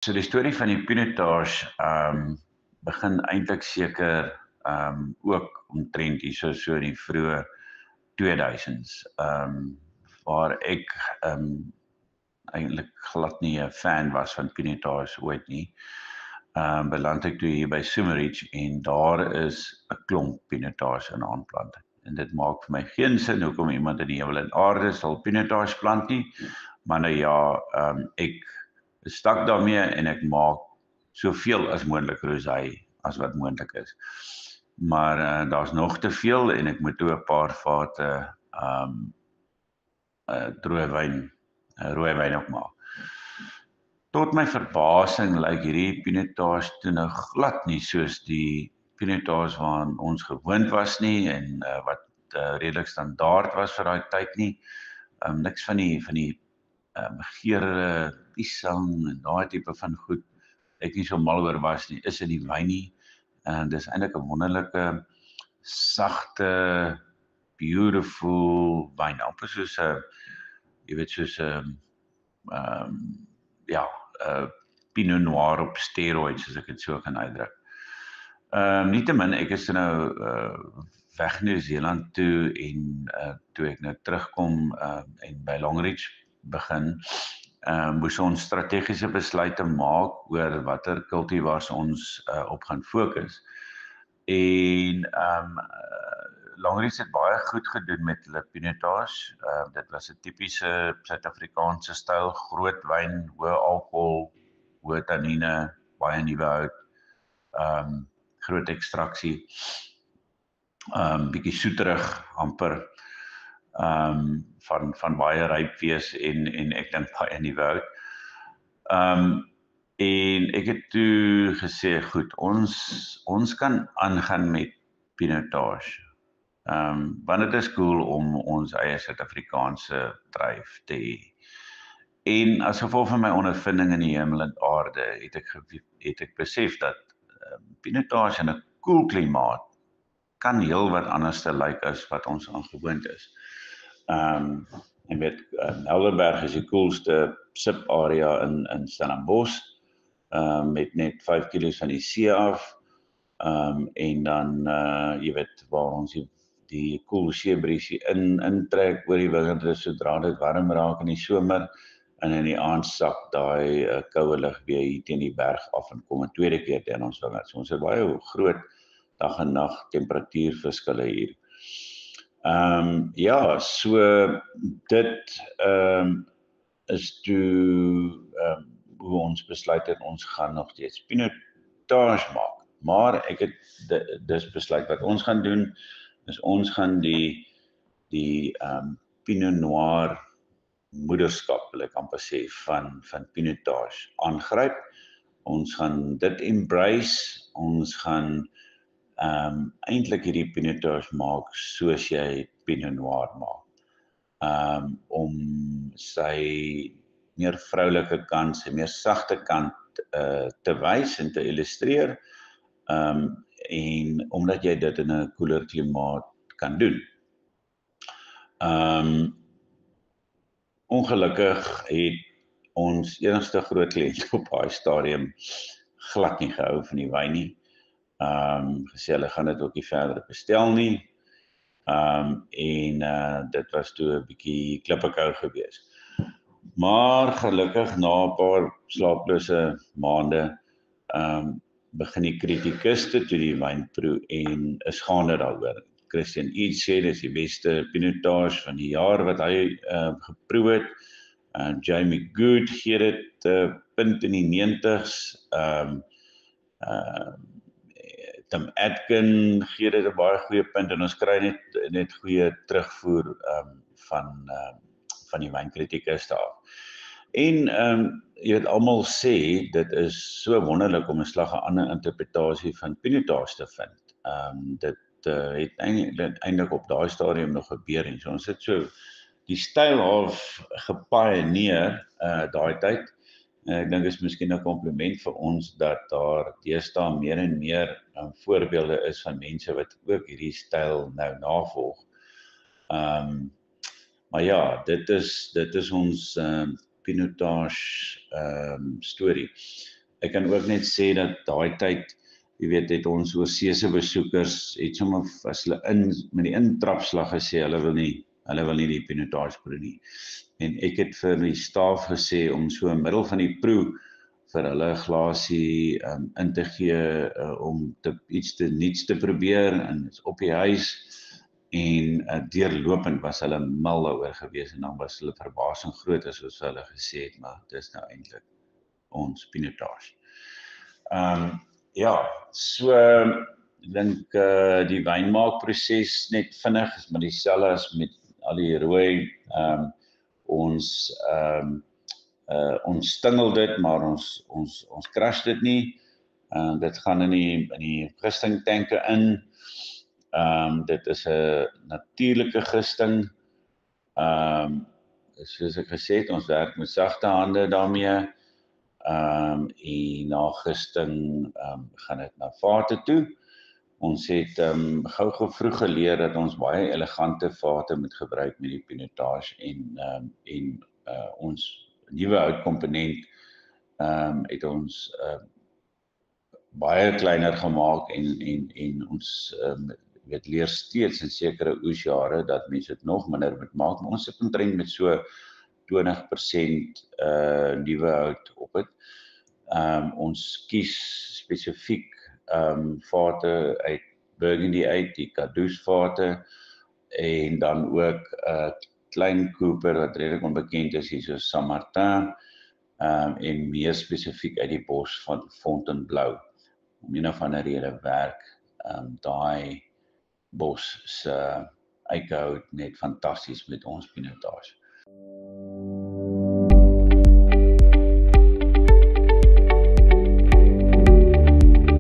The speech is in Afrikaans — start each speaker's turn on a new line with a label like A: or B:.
A: So die storie van die Pinotage begin eintlik seker ook omtrent hierso so in die vroeë 2000s, waar ek eintlik glad nie 'n fan was van Pinotage ooit nie. Beland ek toe hier by Sumerich en daar is 'n klomp Pinotage in aanplanting. En dit maak vir my geen sin hoekom iemand in die hemel en aarde sal Pinotage plant nie, maar nou ja, ek stak daarmee en ek maak soveel as moontlik rosé as wat moontlik is. Maar daar's nog te veel en ek moet ook 'n paar vate rooi wyn ook maak. Tot my verbasing lyk hierdie Pinotage toe nou glad nie soos die Pinotage waaraan ons gewoond was nie en wat redelik standaard was vir daai tyd nie. Niks van die geure, piesang en daai tipe van goed ek nie so mal oor was nie, is in die wyn nie. Dis eintlik 'n wonderlike, sagte, beautiful wyn, amper soos 'n, jy weet, soos 'n Pinot Noir op steroids, as ek dit so kan uitdruk. Nietemin, ek is nou weg Nieu-Seeland toe en toe ek nou terugkom en by Longreach begin, moes ons strategiese besluite maak oor watter kultivars ons op gaan fokus. En Longreach het baie goed gedoen met hulle Pinotage. Dit was 'n tipiese Suid-Afrikaanse styl, groot wyn, hoë alkohol, hoë tannine, baie nuwe hout, groot ekstraksie, bietjie soeterig amper, van baie ryp wees en ek dink baie nuwe hout. En ek het toe gesê, goed, ons kan aangaan met Pinotage. Want dit is cool om ons eie Suid-Afrikaanse dryf te hê. En as gevolg van my ondervinding in die hemel en aarde, het ek besef dat Pinotage in 'n koel klimaat kan heel wat anders te lyk as wat ons aangewoond is. En weet, Helderberg is die koelste subarea in Stellenbosch, met net 5 km van die see af, en dan, jy weet, waar ons die koel seebriesie intrek oor die wingerde sodra dit warm raak in die somer, en in die aand sak daai koue lug weer hier teen die berg af en kom 'n tweede keer teen ons wingerd. So ons het baie groot dag en nag temperatuurverskille hier. So dit is toe hoe ons besluit het, ons gaan nog steeds Pinotage maak. Maar ek het dus besluit wat ons gaan doen, is ons gaan die Pinot Noir moederskap, wil ek amper sê, van Pinotage aangryp. Ons gaan dit embrace, ons gaan eintlik hierdie Pinotage maak soos jy Pinot Noir maak. Om sy meer vroulike kant, sy meer sagte kant te wys en te illustreer, en omdat jy dit in 'n koeler klimaat kan doen. Ongelukkig het ons enigste groot kliënt op daai stadium glad nie gehou van die wyn nie. Gesê hulle gaan dit ook nie verder bestel nie. Dit was toe 'n bietjie klippekou gewees. Maar gelukkig na 'n paar slaaplose maande begin die kritikuste toe die wyn proe en is gaande daaroor. Christian Eads sê dis die beste Pinotage van die jaar wat hy geproe het. Jamie Good gee dit punt in die 90s. Tim Atkin gee dit 'n baie goeie punt en ons kry net goeie terugvoer van die wynkritikus daar. En jy weet, almal sê dit is so wonderlik om 'n slag 'n ander interpretasie van Pinotage te vind. Dit het eintlik op daai stadium nog gebeur en so ons het so die styl of gepioneer daai tyd. Ek dink is miskien 'n kompliment vir ons dat daar deesdae meer en meer voorbeelde is van mense wat ook hierdie styl nou navolg. Maar ja, dit is ons pinotage storie. Ek kan ook net sê dat daai tyd, jy weet, het ons oorseese besoekers, het sommer as hulle met die intrapslag gesê, hulle wil nie die pinotage proe nie. En ek het vir die staf gesê om so in middel van die proe vir hulle 'n glasie in te gee om iets niets te probeer en op die huis. En deurlopend was hulle mal daaroor gewees en dan was hulle verbasing groot as soos hulle gesê het, maar dis nou eintlik ons pinotage. Ja, so ek dink die wynmaakproses net vinnig is maar dieselfde as met al die rooi. Ons stingel dit, maar ons crush dit nie. Dit gaan in die gistingtanke in. Dit is 'n natuurlike gisting. Soos ek gesê het, ons werk met sagte hande daarmee. En na gisting gaan dit na vate toe. Ons het gou vroeg geleer dat ons baie elegante vate moet gebruik met die pinotage en ons nuwe houtkomponent het ons baie kleiner gemaak en ons leer steeds in sekere oesjare dat mense dit nog minder moet maak, maar ons sit omtrent met so 20% nuwe hout op het. Ons kies spesifiek vate uit Burgundy uit, die Caduce vate, en dan ook klein Cooper wat redelik onbekend is hier, soos Saint-Martin, en meer spesifiek uit die bos van Fontainebleau. Om een of ander rede werk daai bos se eikehout net fantasties met ons pinotage.